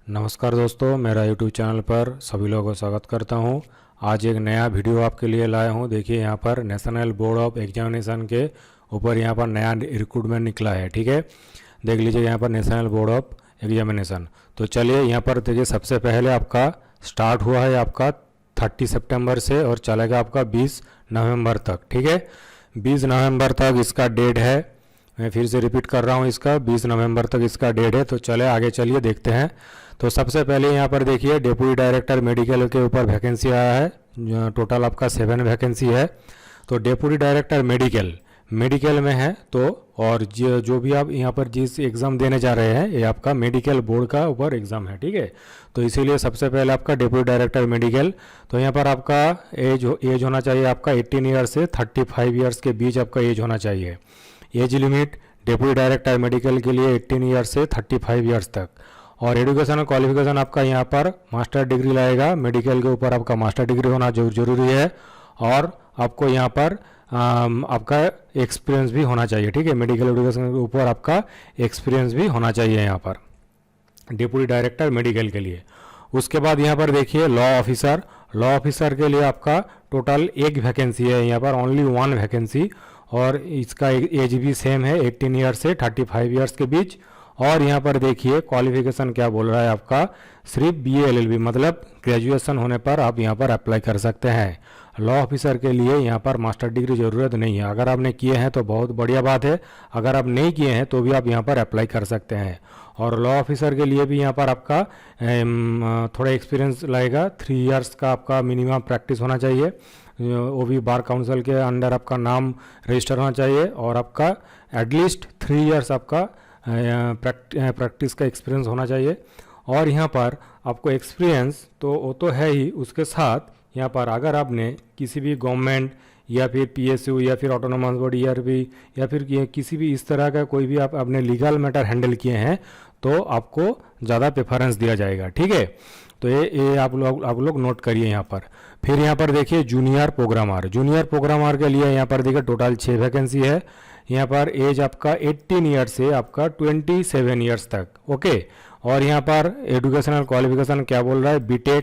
नमस्कार दोस्तों, मेरा YouTube चैनल पर सभी लोगों का स्वागत करता हूं। आज एक नया वीडियो आपके लिए लाया हूं। देखिए यहाँ पर नेशनल बोर्ड ऑफ एग्जामिनेशन के ऊपर यहाँ पर नया रिक्रूटमेंट निकला है। ठीक है, देख लीजिए यहाँ पर नेशनल बोर्ड ऑफ एग्जामिनेशन। तो चलिए यहाँ पर देखिए, सबसे पहले आपका स्टार्ट हुआ है आपका 30 सितंबर से और चलेगा आपका 20 नवंबर तक। ठीक है, 20 नवंबर तक इसका डेट है। मैं फिर से रिपीट कर रहा हूँ, इसका 20 नवंबर तक इसका डेट है। तो चले आगे चलिए देखते हैं। तो सबसे पहले यहाँ पर देखिए डिप्टी डायरेक्टर मेडिकल के ऊपर वैकेंसी आया है। टोटल आपका 7 वैकेंसी है। तो डिप्टी डायरेक्टर मेडिकल में है। तो और जो भी आप यहाँ पर जिस एग्ज़ाम देने जा रहे हैं, ये आपका मेडिकल बोर्ड का ऊपर एग्ज़ाम है। ठीक है, तो इसीलिए सबसे पहले आपका डिप्टी डायरेक्टर मेडिकल। तो यहाँ पर आपका एज होना चाहिए आपका 18 ईयर्स से 35 ईयर्स के बीच आपका एज होना चाहिए। Age limit deputy director medical के लिए 18 ईयर्स से 35 ईयर्स तक। और एजुकेशन और क्वालिफिकेशन आपका यहाँ पर मास्टर डिग्री लाएगा। मेडिकल के ऊपर आपका मास्टर डिग्री होना जरूरी है। और आपको यहाँ पर आपका एक्सपीरियंस भी होना चाहिए। ठीक है, मेडिकल एजुकेशन के ऊपर आपका एक्सपीरियंस भी होना चाहिए यहाँ पर डिप्टी डायरेक्टर मेडिकल के लिए। उसके बाद यहाँ पर देखिए लॉ ऑफिसर के लिए आपका टोटल एक वैकेंसी है यहाँ पर, ओनली 1 वैकेंसी। और इसका एज भी सेम है 18 ईयर्स से 35 ईयर्स के बीच। और यहाँ पर देखिए क्वालिफिकेशन क्या बोल रहा है आपका, सिर्फ BA LLB मतलब ग्रेजुएशन होने पर आप यहाँ पर अप्लाई कर सकते हैं। लॉ ऑफिसर के लिए यहाँ पर मास्टर डिग्री ज़रूरत नहीं है। अगर आपने किए हैं तो बहुत बढ़िया बात है, अगर आप नहीं किए हैं तो भी आप यहाँ पर अप्लाई कर सकते हैं। और लॉ ऑफिसर के लिए भी यहाँ पर आपका थोड़ा एक्सपीरियंस लगेगा। 3 ईयर्स का आपका मिनिमम प्रैक्टिस होना चाहिए। वो भी बार काउंसिल के अंडर आपका नाम रजिस्टर होना चाहिए। और आपका एटलीस्ट 3 ईयर्स आपका प्रैक्टिस का एक्सपीरियंस होना चाहिए। और यहाँ पर आपको एक्सपीरियंस तो वो तो है ही, उसके साथ यहाँ पर अगर आपने किसी भी गवर्नमेंट या फिर PSU या फिर ऑटोनोमस बॉडी ERP या फिर किसी भी इस तरह का कोई भी आप अपने लीगल मैटर हैंडल किए हैं तो आपको ज़्यादा प्रेफरेंस दिया जाएगा। ठीक है, तो ये आप लोग नोट करिए यहाँ पर। फिर यहाँ पर देखिए जूनियर प्रोग्रामर के लिए यहाँ पर देखिए टोटल 6 वैकेंसी है। यहाँ पर एज आपका 18 ईयर्स से आपका 27 ईयर्स तक। ओके, और यहाँ पर एजुकेशनल क्वालिफिकेशन क्या बोल रहा है, BTech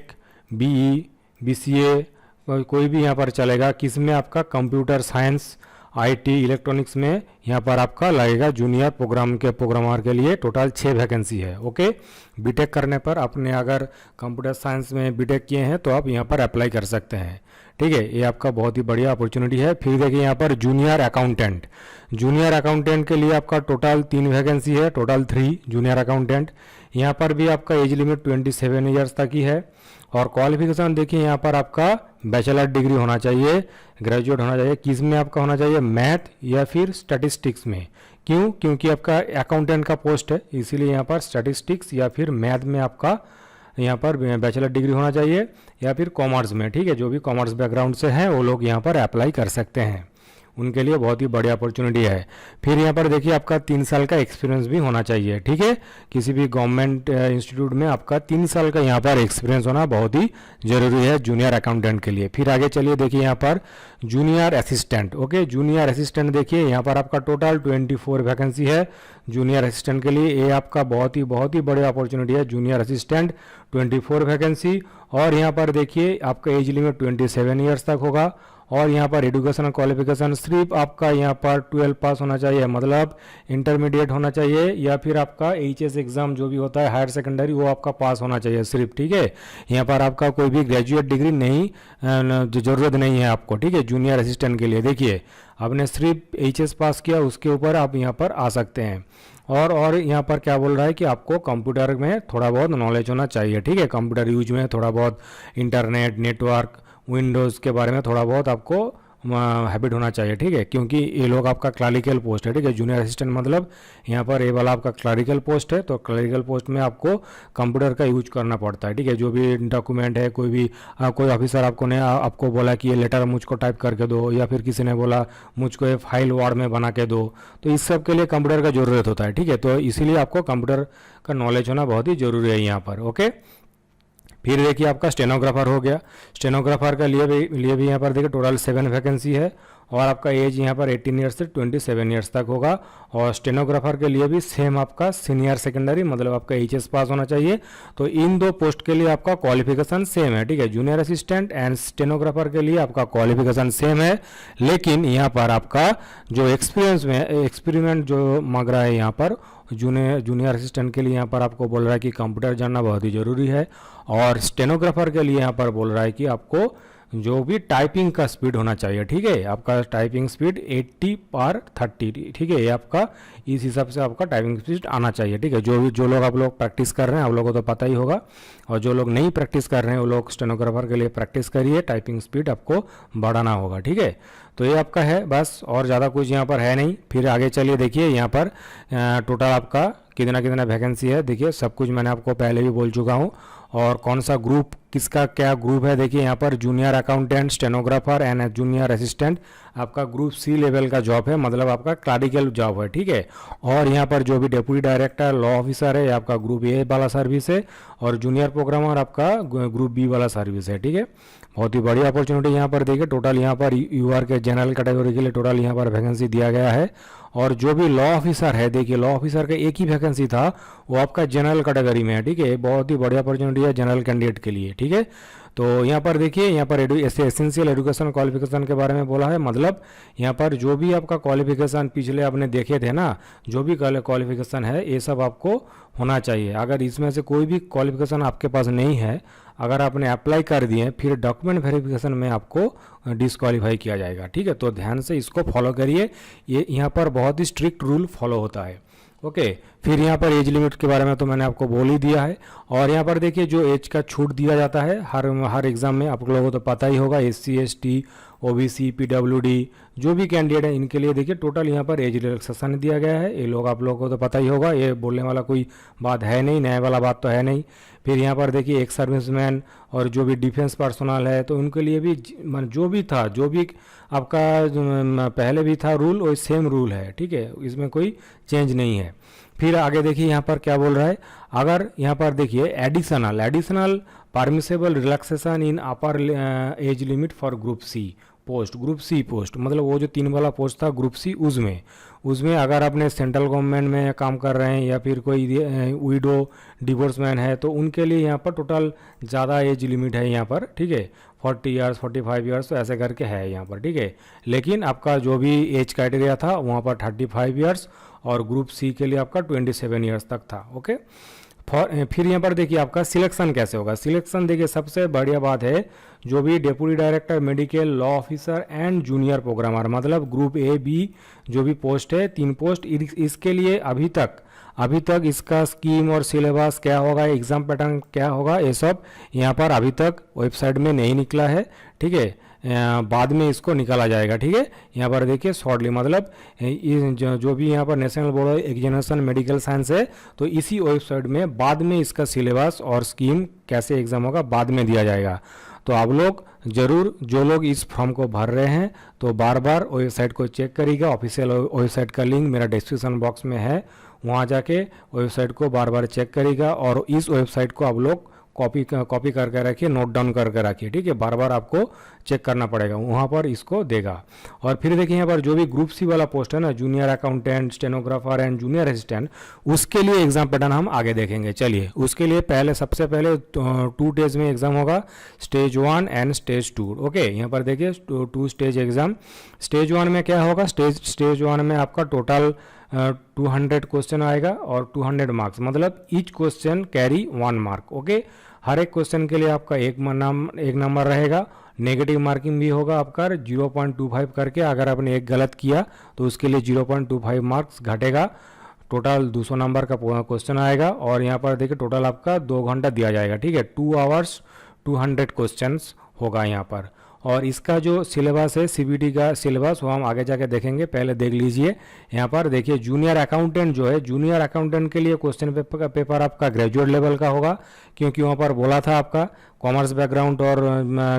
BE BCA कोई भी यहाँ पर चलेगा। किस में आपका कंप्यूटर साइंस IT इलेक्ट्रॉनिक्स में यहाँ पर आपका लगेगा। जूनियर प्रोग्रामर के लिए टोटल 6 वैकेंसी है। ओके, BTech करने पर आपने अगर कंप्यूटर साइंस में BTech किए हैं तो आप यहाँ पर अप्लाई कर सकते हैं। ठीक है, ये आपका बहुत ही बढ़िया अपॉर्चुनिटी है। फिर देखिए यहाँ पर जूनियर अकाउंटेंट के लिए आपका टोटल 3 वैकेंसी है, टोटल 3 जूनियर अकाउंटेंट। यहाँ पर भी आपका एज लिमिट 27 ईयर्स तक ही है। और क्वालिफिकेशन देखिए यहाँ पर आपका बैचलर डिग्री होना चाहिए, ग्रेजुएट होना चाहिए। किस में आपका होना चाहिए, मैथ या फिर स्टैटिस्टिक्स में। क्यों? क्योंकि आपका अकाउंटेंट का पोस्ट है, इसीलिए यहाँ पर स्टैटिस्टिक्स या फिर मैथ में आपका यहाँ पर बैचलर डिग्री होना चाहिए, या फिर कॉमर्स में। ठीक है, जो भी कॉमर्स बैकग्राउंड से हैं वो लोग यहाँ पर अप्लाई कर सकते हैं, उनके लिए बहुत ही बढ़िया अपॉर्चुनिटी है। फिर यहाँ पर देखिए आपका 3 साल का एक्सपीरियंस भी होना चाहिए। ठीक है, किसी भी गवर्नमेंट इंस्टीट्यूट में आपका 3 साल का यहाँ पर एक्सपीरियंस होना बहुत ही ज़रूरी है जूनियर अकाउंटेंट के लिए। फिर आगे चलिए देखिए यहाँ पर junior assistant. Okay, junior assistant देखिए यहाँ पर आपका टोटल 24 वैकेंसी है जूनियर असिस्टेंट के लिए। ये आपका बहुत ही बढ़िया अपॉर्चुनिटी है, जूनियर असिस्टेंट 24 वैकेंसी। और यहाँ पर देखिए आपका एज लिमिट 27 ईयर्स तक होगा। और यहाँ पर एजुकेशनल क्वालिफिकेशन सिर्फ आपका यहाँ पर 12 पास होना चाहिए, मतलब इंटरमीडिएट होना चाहिए, या फिर आपका HS एग्ज़ाम जो भी होता है हायर सेकेंडरी वो आपका पास होना चाहिए सिर्फ। ठीक है, यहाँ पर आपका कोई भी ग्रेजुएट डिग्री नहीं ज़रूरत नहीं है आपको। ठीक है, जूनियर असिस्टेंट के लिए देखिए आपने सिर्फ HS पास किया, उसके ऊपर आप यहाँ पर आ सकते हैं। और यहाँ पर क्या बोल रहा है कि आपको कंप्यूटर में थोड़ा बहुत नॉलेज होना चाहिए। ठीक है, कंप्यूटर यूज में थोड़ा बहुत इंटरनेट नेटवर्क विंडोज़ के बारे में थोड़ा बहुत आपको हैबिट होना चाहिए। ठीक है, क्योंकि ये लोग आपका क्लरिकल पोस्ट है। ठीक है, जूनियर असिस्टेंट मतलब यहाँ पर ये वाला आपका क्लरिकल पोस्ट है। तो क्लरिकल पोस्ट में आपको कंप्यूटर का यूज करना पड़ता है। ठीक है, जो भी डॉक्यूमेंट है, कोई ऑफिसर आपको बोला कि ये लेटर मुझको टाइप करके दो, या फिर किसी ने बोला मुझको ये फाइल वर्ड में बना के दो, तो इस सब के लिए कंप्यूटर का ज़रूरत होता है। ठीक है, तो इसीलिए आपको कंप्यूटर का नॉलेज होना बहुत ही ज़रूरी है यहाँ पर। ओके, फिर देखिए आपका स्टेनोग्राफर हो गया। स्टेनोग्राफर के लिए भी यहाँ पर देखिए टोटल 7 वैकेंसी है। और आपका एज यहाँ पर 18 ईयर्स से 27 ईयर्स तक होगा। और स्टेनोग्राफर के लिए भी सेम आपका सीनियर सेकेंडरी मतलब आपका एचएस पास होना चाहिए। तो इन दो पोस्ट के लिए आपका क्वालिफिकेशन सेम है, ठीक है। जूनियर असिस्टेंट एंड स्टेनोग्राफर के लिए आपका क्वालिफिकेशन सेम है, लेकिन यहाँ पर आपका जो एक्सपेरिमेंट जो मांग रहा है यहाँ पर जूनियर असिस्टेंट के लिए यहाँ पर आपको बोल रहा है कि कंप्यूटर जानना बहुत ही ज़रूरी है। और स्टेनोग्राफर के लिए यहाँ पर बोल रहा है कि आपको जो भी टाइपिंग का स्पीड होना चाहिए, ठीक है। आपका टाइपिंग स्पीड 80/30, ठीक है। ये आपका इस हिसाब से आपका टाइपिंग स्पीड आना चाहिए, ठीक है। जो लोग आप लोग प्रैक्टिस कर रहे हैं आप लोगों को तो पता ही होगा, और जो लोग नहीं प्रैक्टिस कर रहे हैं वो लोग स्टेनोग्राफर के लिए प्रैक्टिस करिए, टाइपिंग स्पीड आपको बढ़ाना होगा, ठीक है। तो ये आपका है बस, और ज़्यादा कुछ यहाँ पर है नहीं। फिर आगे चलिए देखिए यहाँ पर टोटल आपका कितना कितना वैकेंसी है, देखिए सब कुछ मैंने आपको पहले भी बोल चुका हूँ। और कौन सा ग्रुप किसका क्या ग्रुप है देखिए यहाँ पर junior accountant, stenographer and junior assistant आपका ग्रुप सी लेवल का जॉब है, मतलब आपका क्लरिकल जॉब है, ठीक है। और यहाँ पर जो भी डेप्यूटी डायरेक्टर लॉ ऑफिसर है आपका ग्रुप ए वाला सर्विस है, और जूनियर प्रोग्रामर आपका ग्रुप बी वाला सर्विस है, ठीक है। बहुत ही बड़ी अपॉर्चुनिटी यहाँ पर देखिए। टोटल यहाँ पर यूआर के जनरल कैटेगरी के लिए टोटल यहाँ पर वैकेंसी दिया गया है। और जो भी लॉ ऑफिसर है देखिए, लॉ ऑफिसर का एक ही वैकेंसी था, वो आपका जनरल कैटेगरी में है, ठीक है। बहुत ही बड़ी अपॉर्चुनिटी है जनरल कैंडिडेट के लिए, ठीक है। तो यहाँ पर देखिए, यहाँ पर एसेंशियल एजुकेशन क्वालिफिकेशन के बारे में बोला है, मतलब यहाँ पर जो भी आपका क्वालिफिकेशन पिछले आपने देखे थे ना, जो भी क्वालिफिकेशन है ये सब आपको होना चाहिए। अगर इसमें से कोई भी क्वालिफिकेशन आपके पास नहीं है, अगर आपने अप्लाई कर दिए, फिर डॉक्यूमेंट वेरिफिकेशन में आपको डिस्क्वालीफाई किया जाएगा, ठीक है। तो ध्यान से इसको फॉलो करिए, ये यहाँ पर बहुत ही स्ट्रिक्ट रूल फॉलो होता है, ओके। फिर यहाँ पर एज लिमिट के बारे में तो मैंने आपको बोल ही दिया है। और यहाँ पर देखिए जो एज का छूट दिया जाता है हर एग्ज़ाम में, आप लोगों को तो पता ही होगा, SC ST OBC PWD जो भी कैंडिडेट है इनके लिए देखिए टोटल यहाँ पर एज रिलैक्सेशन दिया गया है। ये लोग आप लोगों को तो पता ही होगा, ये बोलने वाला कोई बात है नहीं, नया वाला बात तो है नहीं। फिर यहाँ पर देखिए एक सर्विसमैन और जो भी डिफेंस पर्सनल है तो उनके लिए भी जो भी था, जो भी आपका पहले भी था रूल, वो सेम रूल है, ठीक है। इसमें कोई चेंज नहीं है। फिर आगे देखिए यहाँ पर क्या बोल रहा है, अगर यहाँ पर देखिए additional permissible relaxation in upper age limit for group C post, मतलब वो जो 3 वाला पोस्ट था ग्रुप सी, उसमें अगर आपने सेंट्रल गवर्नमेंट में काम कर रहे हैं या फिर कोई विडो डिवोर्समैन है तो उनके लिए यहाँ पर टोटल ज़्यादा एज लिमिट है यहाँ पर, ठीक है। 40 ईयर्स 45 ईयर्स तो ऐसे करके है यहाँ पर, ठीक है। लेकिन आपका जो भी एज क्राइटेरिया था वहाँ पर 35 ईयर्स और ग्रुप सी के लिए आपका 27 ईयर्स तक था, ओके। फिर यहाँ पर देखिए आपका सिलेक्शन कैसे होगा। सिलेक्शन देखिए सबसे बढ़िया बात है, जो भी deputy director medical law officer and junior programmer, मतलब ग्रुप A B जो भी पोस्ट है 3 पोस्ट, इसके लिए अभी तक इसका स्कीम और सिलेबस क्या होगा, एग्ज़ाम पैटर्न क्या होगा, ये सब यहाँ पर अभी तक वेबसाइट में नहीं निकला है, ठीक है। बाद में इसको निकाला जाएगा, ठीक है। यहाँ पर देखिए शॉर्टली, मतलब जो भी यहाँ पर national board of examination medical science है तो इसी वेबसाइट में बाद में इसका सिलेबस और स्कीम कैसे एग्ज़ाम होगा बाद में दिया जाएगा। तो आप लोग ज़रूर जो लोग इस फॉर्म को भर रहे हैं तो बार बार वेबसाइट को चेक करिएगा। ऑफिशियल वेबसाइट का लिंक मेरा डिस्क्रिप्शन बॉक्स में है, वहाँ जाके वेबसाइट को बार बार चेक करिएगा। और इस वेबसाइट को आप लोग कॉपी करके रखिए, नोट डाउन करके रखिए, ठीक है। बार बार आपको चेक करना पड़ेगा, वहाँ पर इसको देगा। और फिर देखिए यहाँ पर जो भी ग्रुप सी वाला पोस्ट है ना, junior accountant, stenographer and junior assistant, उसके लिए एग्जाम पैटर्न हम आगे देखेंगे। चलिए, उसके लिए सबसे पहले 2 स्टेज में एग्जाम होगा, स्टेज 1 एंड स्टेज 2, ओके। यहाँ पर देखिए 2 स्टेज एग्जाम। स्टेज 1 में क्या होगा, स्टेज 1 में आपका टोटल 200 क्वेश्चन आएगा और 200 मार्क्स, मतलब each question carry 1 mark, okay. हर एक क्वेश्चन के लिए आपका एक नंबर रहेगा। नेगेटिव मार्किंग भी होगा आपका 0.25 करके, अगर आपने एक गलत किया तो उसके लिए 0.25 मार्क्स घटेगा। टोटल 200 नंबर का क्वेश्चन आएगा। और यहाँ पर देखिए टोटल आपका 2 घंटा दिया जाएगा, ठीक है। 2 आवर्स 200 क्वेश्चंस होगा यहाँ पर। और इसका जो सिलेबस है CBT का सिलेबस वो हम आगे जाके देखेंगे, पहले देख लीजिए। यहाँ पर देखिए जूनियर अकाउंटेंट जो है, जूनियर अकाउंटेंट के लिए क्वेश्चन पेपर आपका ग्रेजुएट लेवल का होगा, क्योंकि वहाँ पर बोला था आपका कॉमर्स बैकग्राउंड और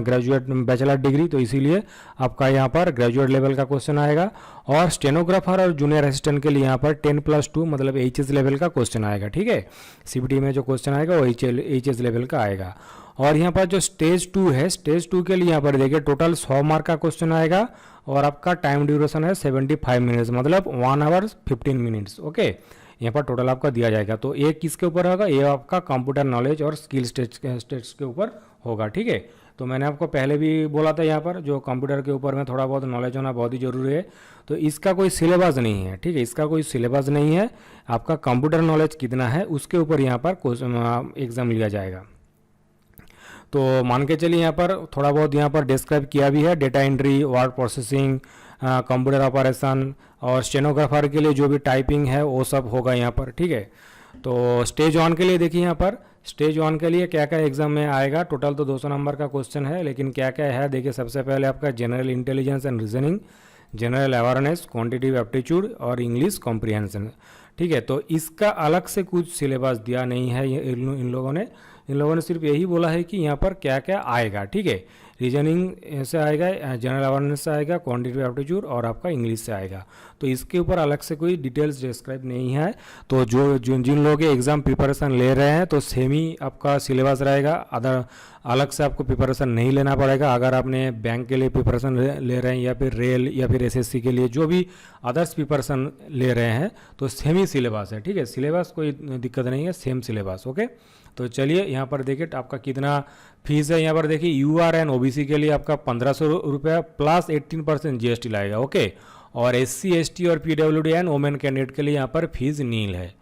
ग्रेजुएट बैचलर डिग्री, तो इसीलिए आपका यहाँ पर ग्रेजुएट लेवल का क्वेश्चन आएगा। और स्टेनोग्राफर और जूनियर असिस्टेंट के लिए यहाँ पर 10+2 मतलब HS लेवल का क्वेश्चन आएगा, ठीक है। CBT में जो क्वेश्चन आएगा वो HS लेवल का आएगा। और यहाँ पर जो स्टेज 2 है, स्टेज 2 के लिए यहाँ पर देखिए टोटल 100 मार्क का क्वेश्चन आएगा और आपका टाइम ड्यूरेशन है 75 मिनट्स, मतलब 1 आवर 15 मिनट्स। ओके, यहाँ पर टोटल आपका दिया जाएगा। तो ये किसके ऊपर होगा, ये आपका कंप्यूटर नॉलेज और स्किल स्टेट्स के ऊपर होगा। ठीक है, तो मैंने आपको पहले भी बोला था यहाँ पर जो कंप्यूटर के ऊपर में थोड़ा बहुत नॉलेज होना बहुत ही ज़रूरी है। तो इसका कोई सिलेबस नहीं है, ठीक है, इसका कोई सिलेबस नहीं है। आपका कंप्यूटर नॉलेज कितना है उसके ऊपर यहाँ पर एग्ज़ाम लिया जाएगा। तो मान के चलिए यहाँ पर थोड़ा बहुत यहाँ पर डिस्क्राइब किया भी है, data entry, word processing, computer operation और स्टेनोग्राफर के लिए जो भी टाइपिंग है वो सब होगा यहाँ पर। ठीक है, तो स्टेज 1 के लिए देखिए यहाँ पर स्टेज 1 के लिए क्या क्या एग्जाम में आएगा। टोटल तो 200 नंबर का क्वेश्चन है, लेकिन क्या क्या है देखिए। सबसे पहले आपका general intelligence and reasoning, general awareness, quantitative aptitude और इंग्लिश कॉम्प्रिहेंशन। ठीक है, तो इसका अलग से कुछ सिलेबस दिया नहीं है इन लोगों ने सिर्फ यही बोला है कि यहाँ पर क्या क्या आएगा। ठीक है, रीजनिंग से आएगा, जनरल अवेयरनेस से आएगा, क्वांटिटेटिव एप्टीट्यूड और आपका इंग्लिश से आएगा। तो इसके ऊपर अलग से कोई डिटेल्स डिस्क्राइब नहीं है। तो जिन लोग एग्ज़ाम प्रिपरेशन ले रहे हैं तो सेम ही आपका सिलेबस रहेगा, अदर अलग से आपको प्रिपरेशन नहीं लेना पड़ेगा। अगर आपने बैंक के लिए प्रिपरेशन ले रहे हैं या फिर रेल या फिर एसएससी के लिए जो भी अदर्स प्रिपरेशन ले रहे हैं तो सेम ही सिलेबस है। ठीक है, सिलेबस कोई दिक्कत नहीं है, सेम सिलेबस। ओके, तो चलिए यहाँ पर देखिए आपका कितना फीस है। यहाँ पर देखिए यूआर एंड ओबीसी के लिए आपका 1500 रुपया प्लस 18% जीएसटी लगेगा। ओके, और एससी एसटी और पीडब्ल्यूडी एंड वोमेन कैंडिडेट के लिए यहाँ पर फीस नील है।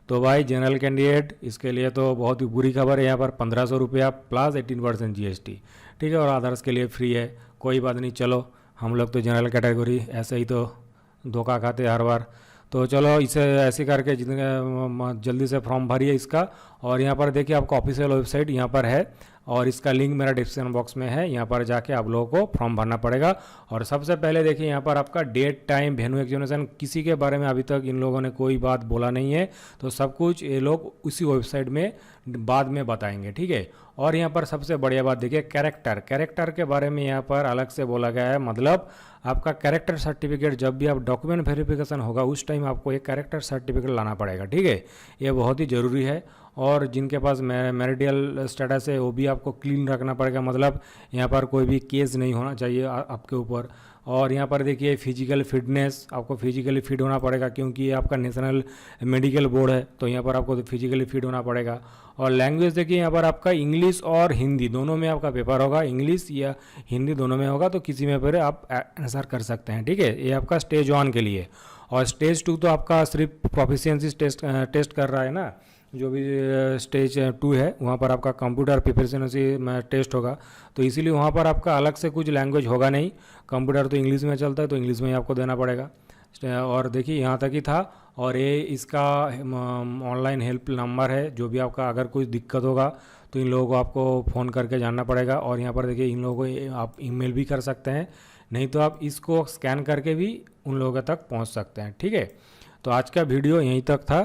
तो भाई जनरल कैंडिडेट इसके लिए तो बहुत ही बुरी खबर है, यहाँ पर 1500 रुपया प्लस 18% जीएसटी। ठीक है, और अदर्स के लिए फ्री है, कोई बात नहीं। चलो हम लोग तो जनरल कैटेगरी ऐसे ही तो धोखा खाते हर बार। तो चलो इसे ऐसे करके जल्दी से फॉर्म भरिए इसका। और यहाँ पर देखिए आपका ऑफिशियल वेबसाइट यहाँ पर है और इसका लिंक मेरा डिस्क्रिप्शन बॉक्स में है, यहाँ पर जाके आप लोगों को फॉर्म भरना पड़ेगा। और सबसे पहले देखिए यहाँ पर आपका डेट, टाइम, वेन्यू, एग्जामिनेशन, किसी के बारे में अभी तक इन लोगों ने कोई बात बोला नहीं है। तो सब कुछ ये लोग उसी वेबसाइट में बाद में बताएंगे। ठीक है, और यहाँ पर सबसे बढ़िया बात देखिए कैरेक्टर के बारे में यहाँ पर अलग से बोला गया है। मतलब आपका कैरेक्टर सर्टिफिकेट जब भी आप डॉक्यूमेंट वेरिफिकेशन होगा उस टाइम आपको एक कैरेक्टर सर्टिफिकेट लाना पड़ेगा। ठीक है, ये बहुत ही ज़रूरी है। और जिनके पास मैरिटल स्टेटस है वो भी आपको क्लीन रखना पड़ेगा, मतलब यहाँ पर कोई भी केस नहीं होना चाहिए आपके ऊपर। और यहाँ पर देखिए फिजिकल फिटनेस, आपको फिजिकली फिट होना पड़ेगा क्योंकि ये आपका नेशनल मेडिकल बोर्ड है, तो यहाँ पर आपको फिजिकली फिट होना पड़ेगा। और लैंग्वेज देखिए यहाँ पर आपका इंग्लिश और हिंदी दोनों में आपका पेपर होगा, इंग्लिश या हिंदी दोनों में होगा, तो किसी में पर आप आंसर कर सकते हैं। ठीक है, ये आपका स्टेज 1 के लिए। और स्टेज 2 तो आपका सिर्फ प्रोफिशिएंसी टेस्ट कर रहा है ना, जो भी स्टेज 2 है वहाँ पर आपका कंप्यूटर प्रोफिशिएंसी टेस्ट होगा। तो इसीलिए वहाँ पर आपका अलग से कुछ लैंग्वेज होगा नहीं, कंप्यूटर तो इंग्लिश में चलता है तो इंग्लिश में ही आपको देना पड़ेगा। और देखिए यहाँ तक ही था। और ये इसका ऑनलाइन हेल्प नंबर है, जो भी आपका अगर कोई दिक्कत होगा तो इन लोगों को आपको फ़ोन करके जानना पड़ेगा। और यहाँ पर देखिए इन लोगों को आप ईमेल भी कर सकते हैं, नहीं तो आप इसको स्कैन करके भी उन लोगों तक पहुँच सकते हैं। ठीक है, तो आज का वीडियो यहीं तक था।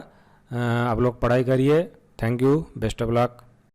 आप लोग पढ़ाई करिए। Thank you, best of luck.